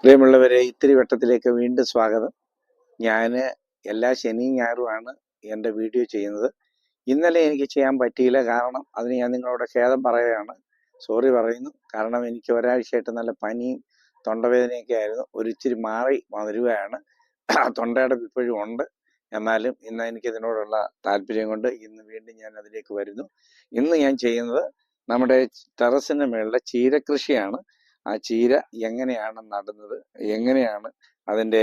പ്രിയമുള്ളവരെ, ഇത്തിരി വട്ടത്തിലേക്ക് വീണ്ടും സ്വാഗതം. ഞാൻ എല്ലാ ശനിയും ഞായറുമാണ് എൻ്റെ വീഡിയോ ചെയ്യുന്നത്. ഇന്നലെ എനിക്ക് ചെയ്യാൻ പറ്റിയില്ല. കാരണം അതിന് ഞാൻ നിങ്ങളോട് ഖേദം പറയുകയാണ്, സോറി പറയുന്നു. കാരണം എനിക്ക് ഒരാഴ്ചയായിട്ട് നല്ല പനിയും തൊണ്ടവേദനയൊക്കെ ആയിരുന്നു. ഇച്ചിരി മാറി വരുകയാണ്. തൊണ്ടയുടെ ഇപ്പോഴും ഉണ്ട്. എന്നാലും ഇന്ന് എനിക്കിതിനോടുള്ള താല്പര്യം കൊണ്ട് ഇന്ന് വീണ്ടും ഞാൻ അതിലേക്ക് വരുന്നു. ഇന്ന് ഞാൻ ചെയ്യുന്നത് നമ്മുടെ ടെറസിൻ്റെ മേളിലെ ചീര കൃഷിയാണ്. ആ ചീര എങ്ങനെയാണ് നടുന്നത്, എങ്ങനെയാണ് അതിൻ്റെ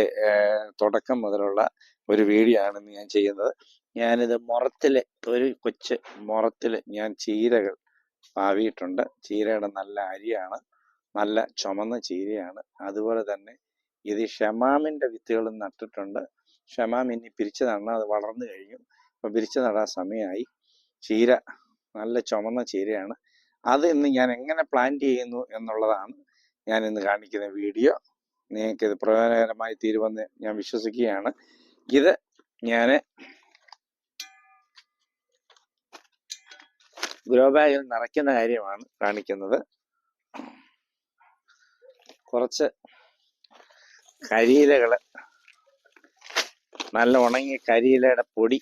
തുടക്കം മുതലുള്ള ഒരു വീഡിയോ ആണെന്ന് ഞാൻ ചെയ്യുന്നത്. ഞാനിത് മുറത്തിലെ ഒരു കൊച്ചു മുറത്തിൽ ഞാൻ ചീരകൾ പാവിയിട്ടുണ്ട്. ചീരയുടെ നല്ല അരിയാണ്, നല്ല ചുമന്ന ചീരയാണ്. അതുപോലെ തന്നെ ഇത് ഷമാമിൻ്റെ വിത്തുകളും നട്ടിട്ടുണ്ട്. ഷമാം ഇനി പിരിച്ചു നടണം, അത് വളർന്നു കഴിഞ്ഞു. അപ്പോൾ പിരിച്ചു നടാൻ സമയമായി. ചീര നല്ല ചുമന്ന ചീരയാണ്. അത് ഇന്ന് ഞാൻ എങ്ങനെ പ്ലാന്റ് ചെയ്യുന്നു എന്നുള്ളതാണ് ഞാൻ ഇന്ന് കാണിക്കുന്ന വീഡിയോ. നിങ്ങൾക്കിത് പ്രയോജനകരമായി തീരുമെന്ന് ഞാൻ വിശ്വസിക്കുകയാണ്. ഇത് ഞാൻ ഗ്രോ ബാഗിൽ നിറയ്ക്കുന്ന കാര്യമാണ് കാണിക്കുന്നത്. കുറച്ച് കരിയിലകൾ, നല്ല ഉണങ്ങിയ കരിയിലയുടെ പൊടി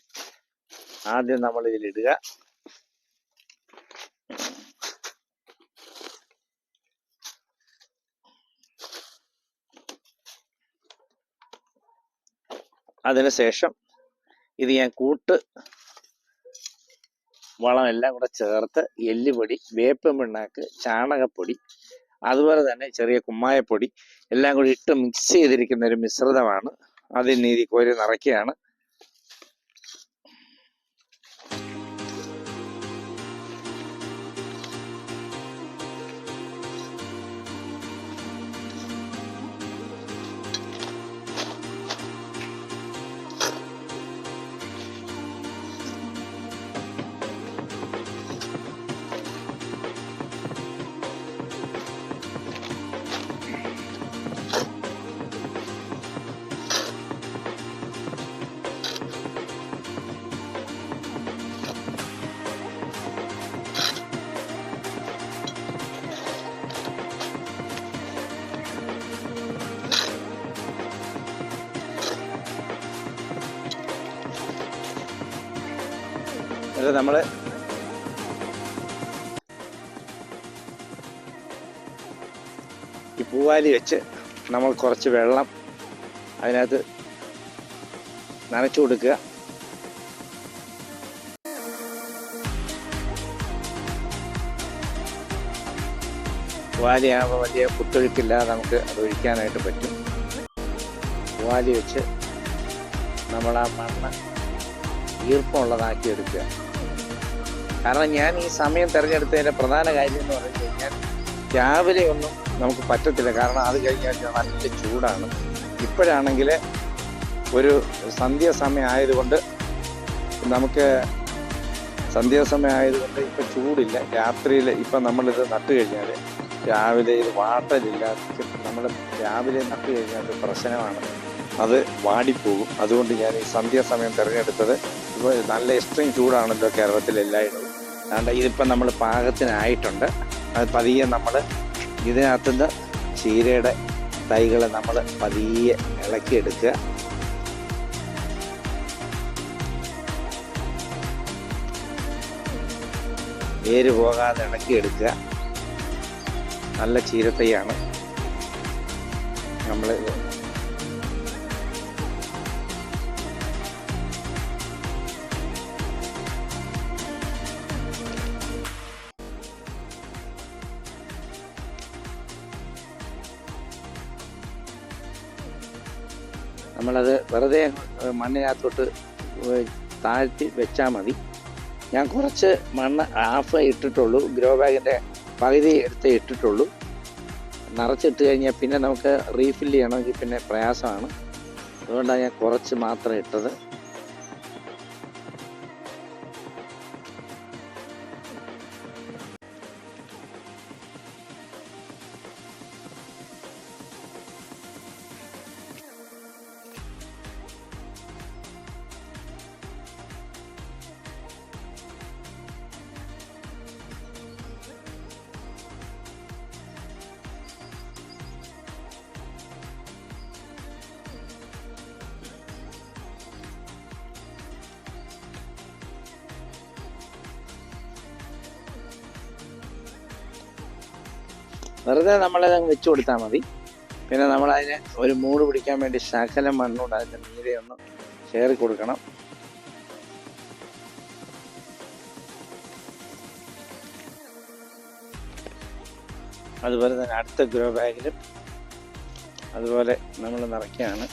ആദ്യം നമ്മൾ ഇതിലിടുക. അതിനുശേഷം ഇത് ഞാൻ കൂട്ട് വളം എല്ലാം കൂടെ ചേർത്ത് എല്ലുപൊടി, വേപ്പിൻ പിണ്ണാക്ക്, ചാണകപ്പൊടി, അതുപോലെ തന്നെ ചെറിയ കുമ്മായപ്പൊടി എല്ലാം കൂടി ഇട്ട് മിക്സ് ചെയ്തിരിക്കുന്ന ഒരു മിശ്രിതമാണ്. അതിൽ നീതി കോരി നിറയ്ക്കുകയാണ്. നമ്മൾ ഈ പൂവാലി വെച്ച് നമ്മൾ കുറച്ച് വെള്ളം അതിനകത്ത് നനച്ചു കൊടുക്കുക. പൂവാലിയാകുമ്പോൾ വലിയ കുത്തൊഴുക്കില്ലാതെ നമുക്ക് അത് ഒഴിക്കാനായിട്ട് പറ്റും. പൂവാലി വെച്ച് നമ്മൾ ആ മണ്ണ് ഈർപ്പമുള്ളതാക്കി എടുക്കുക. കാരണം ഞാൻ ഈ സമയം തിരഞ്ഞെടുത്തതിൻ്റെ പ്രധാന കാര്യം എന്ന് പറഞ്ഞു കഴിഞ്ഞാൽ രാവിലെ ഒന്നും നമുക്ക് പറ്റത്തില്ല. കാരണം അത് കഴിഞ്ഞാൽ നല്ല ചൂടാണ്. ഇപ്പോഴാണെങ്കിൽ ഒരു സന്ധ്യാസമയം ആയതുകൊണ്ട് ഇപ്പം ചൂടില്ല. രാത്രിയിൽ ഇപ്പം നമ്മളിത് നട്ട് കഴിഞ്ഞാൽ രാവിലെ ഇത് വാട്ടലില്ലാതെ നമ്മൾ രാവിലെ നട്ട് കഴിഞ്ഞാൽ പ്രശ്നമാണ്, അത് വാടിപ്പോകും. അതുകൊണ്ട് ഞാൻ ഈ സന്ധ്യാസമയം തിരഞ്ഞെടുത്തത്. ഇപ്പോൾ നല്ല എക്സ്ട്രീം ചൂടാണല്ലോ കേരളത്തിൽ എല്ലായിടവും. അതുകൊണ്ട് ഇതിപ്പം നമ്മൾ പാകത്തിനായിട്ടുണ്ട്. അത് പതിയെ നമ്മൾ ഇതിനകത്തുനിന്ന് ചീരയുടെ തൈകൾ നമ്മൾ പതിയെ ഇളക്കിയെടുക്കുക. വേര് പോകാതെ ഇളക്കിയെടുക്കുക. നല്ല ചീരത്തൈയാണ് നമ്മൾ നമ്മളത് വെറുതെ മണ്ണിനകത്തോട്ട് താഴ്ത്തി വെച്ചാൽ മതി. ഞാൻ കുറച്ച് മണ്ണ് ഹാഫ് ഇട്ടിട്ടുള്ളൂ, ഗ്രോ ബാഗിൻ്റെ പകുതി എടുത്തേ ഇട്ടിട്ടുള്ളൂ. നിറച്ചിട്ട് കഴിഞ്ഞാൽ പിന്നെ നമുക്ക് റീഫില്ല് ചെയ്യണമെങ്കിൽ പിന്നെ പ്രയാസമാണ്. അതുകൊണ്ടാണ് ഞാൻ കുറച്ച് മാത്രം ഇട്ടത്. വെറുതെ നമ്മളതങ്ങ് വെച്ച് കൊടുത്താൽ മതി. പിന്നെ നമ്മളതിന് ഒരു മൂട് പിടിക്കാൻ വേണ്ടി ശകലം മണ്ണുകൊണ്ട് അതിൻ്റെ നീരെ ഒന്ന് ചേറി കൊടുക്കണം. അതുപോലെ തന്നെ അടുത്ത ഗ്രോ ബാഗിലും അതുപോലെ നമ്മൾ നിറയ്ക്കുകയാണ്.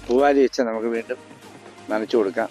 പൂവാലി വെച്ച് നമുക്ക് വീണ്ടും നനച്ചു കൊടുക്കാം.